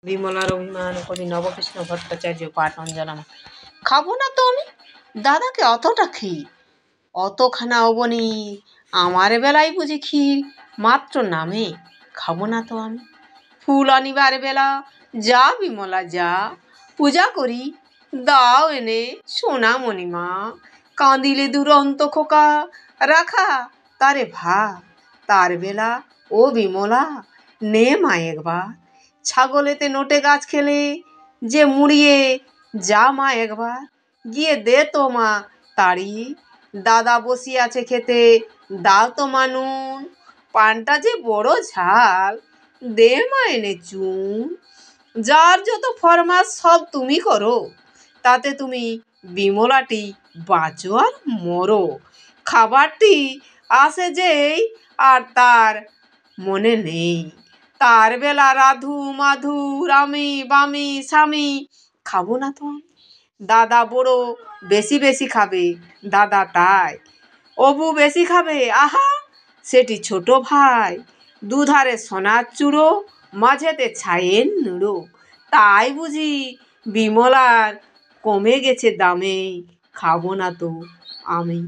বিমলার অভিমান কবি নবকৃষ্ণ ভট্টাচার্য পাঠ অঞ্জনা। খাবো না তো আমি দাদাকে অতটা ক্ষীর, অতখানা অবনি আমার বেলায় বুঝি ক্ষীর মাত্র নামে। খাবো না তো আমি ফুল আনিবার বেলা, যা বিমলা যা, পূজা করি দাও এনে সোনা মণিমা। কাঁদিলে দুরন্ত খোকা রাখা তারে ভা, তার বেলা ও বিমলা নে মা একবার। ছাগলেতে নোটে গাছ খেলে যে মুড়িয়ে যা মা একবার, গিয়ে দে তো মা তাড়িয়ে। দাদা বসিয়াছে খেতে দাও তো মা নুন, পানটা যে বড় ঝাল দে মা এনে চুন। যার যত ফরমাস সব তুমি করো, তাতে তুমি বিমলাটি বাঁচো আর মরো। খাবারটি আসে যেই আর তার মনে নেই, তার বেলা রাধু মাধু রামি বামি স্বামী। খাবো না তো আমি দাদা বড় বেশি বেশি খাবে, দাদা তাই অবু বেশি খাবে আহা সেটি ছোট ভাই। দুধারে সোনার চূড়ো মাঝেতে ছায়ের নুড়ো, তাই বুঝি বিমলার কমে গেছে দামে। খাবো না তো আমি।